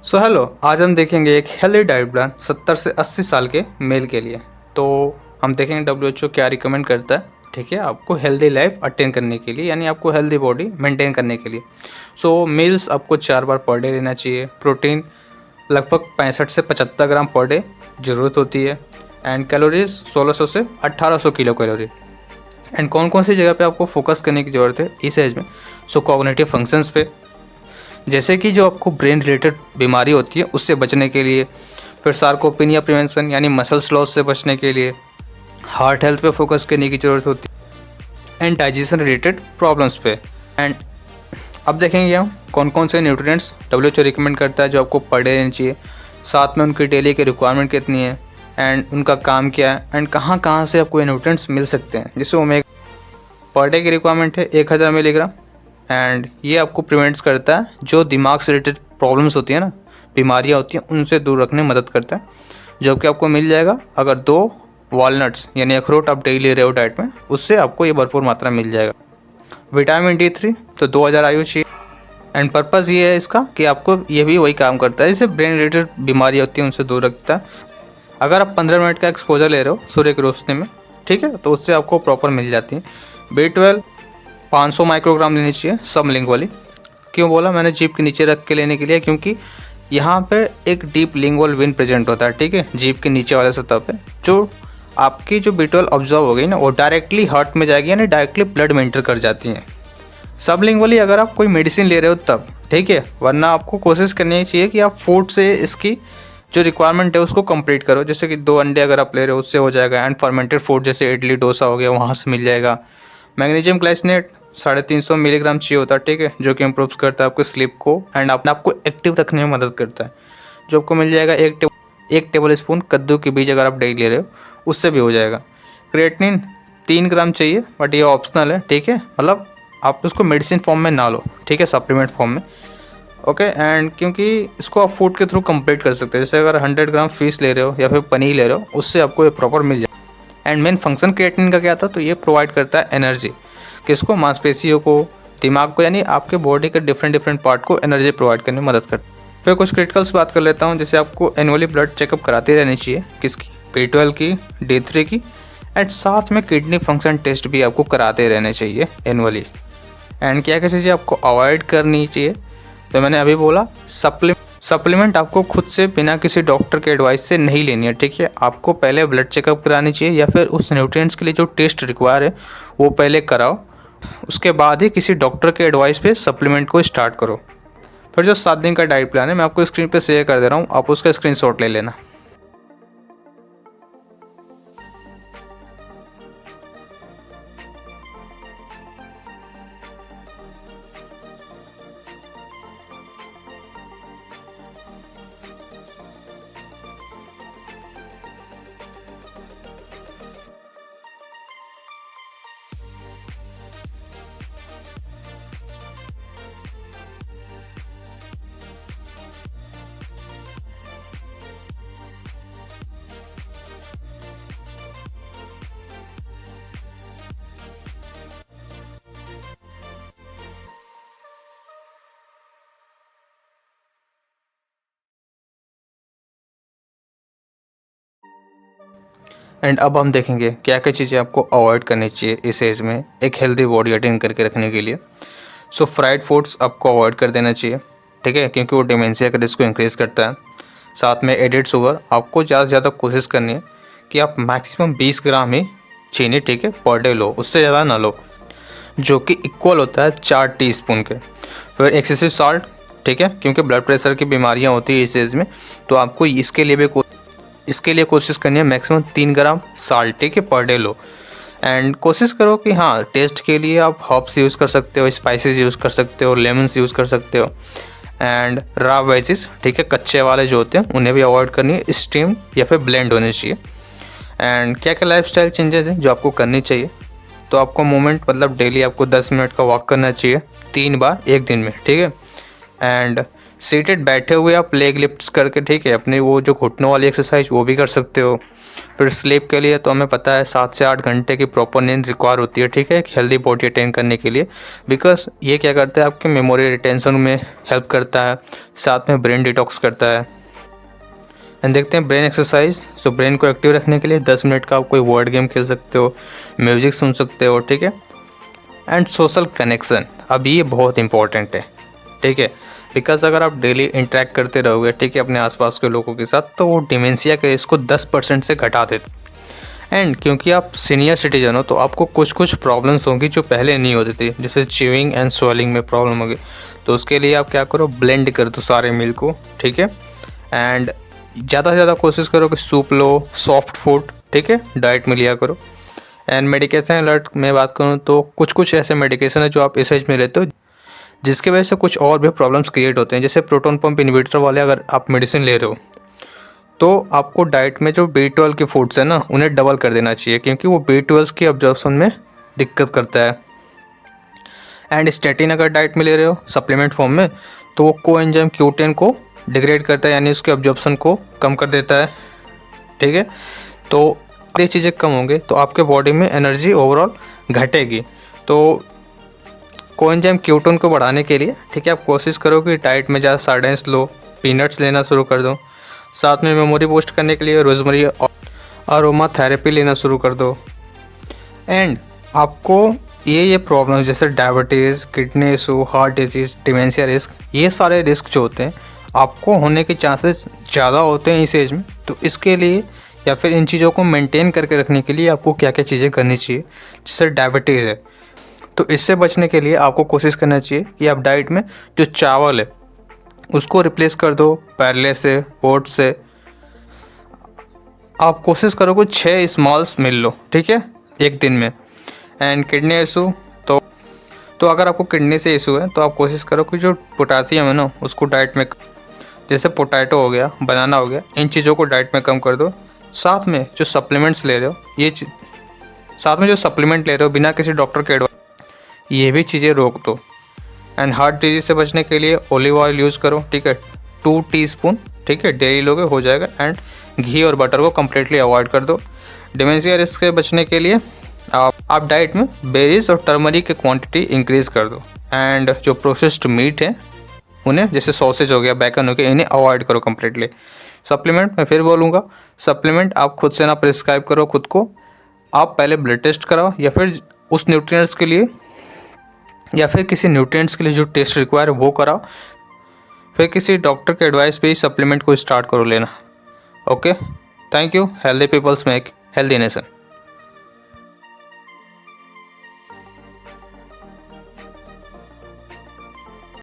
So hello, आज हम देखेंगे एक हेल्दी डाइट प्लान 70 से 80 साल के मेल के लिए। तो हम देखेंगे डब्ल्यूएचओ क्या रिकमेंड करता है, ठीक है, आपको हेल्दी लाइफ अटेन करने के लिए, यानी आपको हेल्दी बॉडी मेंटेन करने के लिए। सो मील्स आपको 4 बार पर डे लेना चाहिए। प्रोटीन लगभग 65 से 75 ग्राम पर डे ज़रूरत होती है। एंड कैलोरीज 1600 से 1800 किलो कैलोरी। एंड कौन कौन सी जगह पे आपको फोकस करने की ज़रूरत है इस एज में? सो कॉग्निटिव फंक्शंस पे, जैसे कि जो आपको ब्रेन रिलेटेड बीमारी होती है उससे बचने के लिए, फिर सार्कोपेनिया प्रिवेंशन यानी मसल्स लॉस से बचने के लिए, हार्ट हेल्थ पे फोकस करने की ज़रूरत होती है, एंड डाइजेशन रिलेटेड प्रॉब्लम्स पे। एंड अब देखेंगे हम कौन कौन से न्यूट्रिएंट्स डब्ल्यूएचओ रिकमेंड करता है जो आपको पर डे लेना चाहिए, साथ में उनकी डेली की रिक्वायरमेंट कितनी है, एंड उनका काम क्या है, एंड कहाँ कहाँ से आपको ये न्यूट्रिएंट्स मिल सकते हैं। जैसे ओमेगा पर डे की रिक्वायरमेंट है 1000 मिलीग्राम। एंड ये आपको प्रिवेंट्स करता है जो दिमाग से रिलेटेड प्रॉब्लम्स होती है ना, बीमारियाँ होती हैं, उनसे दूर रखने में मदद करता है, जो कि आपको मिल जाएगा अगर 2 वॉलनट्स यानी अखरोट आप डेली ले रहे हो डाइट में, उससे आपको ये भरपूर मात्रा में मिल जाएगा। विटामिन D3 तो 2000 आयु चाहिए। एंड पर्पज़ ये है इसका कि आपको ये भी वही काम करता है, जैसे ब्रेन रिलेटेड बीमारियाँ होती हैं उनसे दूर रखता है। अगर आप 15 मिनट का एक्सपोजर ले रहे हो सूर्य की रोशनी में, ठीक है, तो उससे आपको प्रॉपर मिल जाती है। B12 500 माइक्रोग्राम लेनी चाहिए सबलिंगुअली। क्यों बोला मैंने जीभ के नीचे रख के लेने के लिए? क्योंकि यहाँ पे एक डीप लिंगुअल वेन प्रेजेंट होता है, ठीक है, जीभ के नीचे वाले सतह पे, जो आपकी जो B12 ऑब्जर्व हो गई ना, वो डायरेक्टली हार्ट में जाएगी, यानी डायरेक्टली ब्लड में एंटर कर जाती हैं। सबलिंगुअली अगर आप कोई मेडिसिन ले रहे हो तब, ठीक है, वरना आपको कोशिश करनी चाहिए कि आप फूड से इसकी जो रिक्वायरमेंट है उसको कंप्लीट करो। जैसे कि 2 अंडे अगर आप ले रहे हो उससे हो जाएगा। एंड फर्मेंटेड फूड जैसे इडली डोसा हो गया, वहाँ से मिल जाएगा। मैग्नीशियम ग्लाइसिनेट 350 मिलीग्राम चाहिए होता है, ठीक है, जो कि इम्प्रूव करता है आपके स्लीप को एंड अपने आपको एक्टिव रखने में मदद करता है, जो आपको मिल जाएगा 1 टेबल स्पून कद्दू के बीज अगर आप डेली ले रहे हो उससे भी हो जाएगा। क्रिएटिनिन 3 ग्राम चाहिए, बट ये ऑप्शनल है, ठीक है, मतलब आप उसको मेडिसिन फॉर्म में ना लो, ठीक है, सप्लीमेंट फॉर्म में। ओके। एंड क्योंकि इसको आप फूड के थ्रू कंप्लीट कर सकते हैं, जैसे अगर 100 ग्राम फिश ले रहे हो या फिर पनीर ले रहे हो, उससे आपको ये प्रॉपर मिल जाए। एंड मेन फंक्शन क्रिएटिनिन का क्या था, तो ये प्रोवाइड करता है एनर्जी, किसको? मांसपेशियों को, दिमाग को, यानी आपके बॉडी के डिफरेंट पार्ट को एनर्जी प्रोवाइड करने में मदद करता है। फिर कुछ क्रिटिकल्स बात कर लेता हूँ, जैसे आपको एनुअली ब्लड चेकअप कराते रहनी चाहिए, किसकी? B12 की, D3 की, एंड साथ में किडनी फंक्शन टेस्ट भी आपको कराते रहने चाहिए एनुअली। एंड क्या क्या चीज़ें आपको अवॉइड करनी चाहिए, तो मैंने अभी बोला सप्लीमेंट आपको खुद से बिना किसी डॉक्टर के एडवाइस से नहीं लेनी है, ठीक है, आपको पहले ब्लड चेकअप करानी चाहिए, या फिर उस न्यूट्रिएंट्स के लिए जो टेस्ट रिक्वायर है वो पहले कराओ, उसके बाद ही किसी डॉक्टर के एडवाइस पे सप्लीमेंट को स्टार्ट करो। फिर जो 7 दिन का डाइट प्लान है मैं आपको स्क्रीन पे शेयर कर दे रहा हूँ, आप उसका स्क्रीनशॉट ले लेना। एंड अब हम देखेंगे क्या क्या चीज़ें आपको अवॉइड करनी चाहिए इस एज में एक हेल्दी बॉडी अटेन करके रखने के लिए। सो फ्राइड फूड्स आपको अवॉइड कर देना चाहिए, ठीक है, क्योंकि वो डिमेंशिया के रिस्क को इंक्रीज़ करता है। साथ में एडेड शुगर आपको ज़्यादा से ज़्यादा कोशिश करनी है कि आप मैक्सिमम 20 ग्राम ही चीनी, ठीक है, पर डे लो, उससे ज़्यादा ना लो, जो कि इक्वल होता है 4 टीस्पून के। फिर एक्सेसिव सॉल्ट, ठीक है, क्योंकि ब्लड प्रेशर की बीमारियाँ होती है इस एज में, तो आपको इसके लिए कोशिश करनी है मैक्सिमम 3 ग्राम साल्ट, ठीक है, पर डे लो। एंड कोशिश करो कि हाँ, टेस्ट के लिए आप हर्ब्स यूज़ कर सकते हो, स्पाइसेस यूज़ कर सकते हो, लेमन्स यूज़ कर सकते हो। एंड रॉ वेजिस, ठीक है, कच्चे वाले जो होते हैं उन्हें भी अवॉइड करनी है, स्टीम या फिर ब्लेंड होने चाहिए। एंड क्या क्या लाइफस्टाइल चेंजेस हैं जो आपको करनी चाहिए, तो आपको मूवमेंट मतलब डेली आपको 10 मिनट का वॉक करना चाहिए 3 बार एक दिन में, ठीक है। एंड सीटेड बैठे हुए आप लेग लिफ्ट्स करके, ठीक है, अपनी वो जो घुटनों वाली एक्सरसाइज वो भी कर सकते हो। फिर स्लीप के लिए तो हमें पता है 7 से 8 घंटे की प्रॉपर नींद रिक्वायर होती है, ठीक है, एक हेल्दी बॉडी अटेन करने के लिए। बिकॉज ये क्या करता है, आपके मेमोरी रिटेंशन में हेल्प करता है, साथ में ब्रेन डिटॉक्स करता है। एंड देखते हैं ब्रेन एक्सरसाइज। सो ब्रेन को एक्टिव रखने के लिए 10 मिनट का आप कोई वर्ड गेम खेल सकते हो, म्यूजिक सुन सकते हो, ठीक है। एंड सोशल कनेक्शन, अब ये बहुत इंपॉर्टेंट है, ठीक है, बिकॉज अगर आप डेली इंटरेक्ट करते रहोगे, ठीक है, अपने आसपास के लोगों के साथ, तो वो डिमेंशिया के रिस्क को 10% से घटा देते। एंड क्योंकि आप सीनियर सिटीजन हो तो आपको कुछ कुछ प्रॉब्लम्स होंगी जो पहले नहीं होती थी, जैसे च्यूइंग एंड स्वेलिंग में प्रॉब्लम होगी। तो उसके लिए आप क्या करो, ब्लेंड कर दो सारे मिल्क को, ठीक है। एंड ज़्यादा से ज़्यादा कोशिश करो कि सूप लो, सॉफ्ट फूड, ठीक है, डाइट में लिया करो। एंड मेडिकेशन अलर्ट में बात करूँ तो कुछ कुछ ऐसे मेडिकेशन है जो आप इस एज में लेते हो जिसकी वजह से कुछ और भी प्रॉब्लम्स क्रिएट होते हैं। जैसे प्रोटॉन पंप इन्हिबिटर वाले अगर आप मेडिसिन ले रहे हो तो आपको डाइट में जो B12 के फूड्स है ना, उन्हें डबल कर देना चाहिए, क्योंकि वो B12 की अब्जॉर्प्शन में दिक्कत करता है। एंड स्टेटिन अगर डाइट में ले रहे हो सप्लीमेंट फॉर्म में, तो वो कोएंजाइम Q10 को डिग्रेड करता है, यानी उसके अब्जॉर्प्शन को कम कर देता है, ठीक है। तो ये चीज़ें कम होंगे तो आपके बॉडी में एनर्जी ओवरऑल घटेगी। तो कोएंजाइम Q10 को बढ़ाने के लिए, ठीक है, आप कोशिश करो कि डाइट में ज़्यादा सार्डेन्स लो, पीनट्स लेना शुरू कर दो। साथ में मेमोरी बूस्ट करने के लिए रोजमेरी अरोमा थेरेपी लेना शुरू कर दो। एंड आपको ये प्रॉब्लम जैसे diabetes, kidney issue, heart disease, dementia risk, ये सारे रिस्क जो होते हैं आपको होने के चांसेस ज़्यादा होते हैं इस एज में। तो इसके लिए या फिर इन चीज़ों को मेंटेन करके रखने के लिए आपको क्या क्या चीज़ें करनी चाहिए। जैसे डायबिटीज़ है तो इससे बचने के लिए आपको कोशिश करना चाहिए कि आप डाइट में जो चावल है उसको रिप्लेस कर दो पैरले से, ओट्स से। आप कोशिश करो कि 6 स्मॉल्स मिल लो, ठीक है, एक दिन में। एंड किडनी इशू तो अगर आपको किडनी से इशू है तो आप कोशिश करो कि जो पोटासियम है ना उसको डाइट में, जैसे पोटैटो हो गया, बनाना हो गया, इन चीज़ों को डाइट में कम कर दो। साथ में जो सप्लीमेंट्स ले रहे हो साथ में जो सप्लीमेंट ले रहे हो बिना किसी डॉक्टर के एडवाइस, ये भी चीज़ें रोक दो। एंड हार्ट डिजीज से बचने के लिए ऑलिव ऑयल यूज़ करो, ठीक है, 2 टीस्पून, ठीक है, डेली लोगे हो जाएगा। एंड घी और बटर को कम्प्लीटली अवॉइड कर दो। डिमेंशिया रिस्क से बचने के लिए आप डाइट में बेरीज और टर्मरिक की क्वांटिटी इंक्रीज़ कर दो। एंड जो प्रोसेस्ड मीट है उन्हें, जैसे सॉसेज हो गया, बैकन हो गया, इन्हें अवॉइड करो कम्प्लीटली। सप्लीमेंट मैं फिर बोलूँगा, सप्लीमेंट आप खुद से ना प्रिस्क्राइब करो खुद को, आप पहले ब्लड टेस्ट कराओ या फिर उस न्यूट्रिएंट्स के लिए या फिर किसी न्यूट्रिएंट्स के लिए जो टेस्ट रिक्वायर है वो कराओ, फिर किसी डॉक्टर के एडवाइस पे ही सप्लीमेंट को स्टार्ट करो लेना। Okay, thank you. Healthy peoples make healthy nation.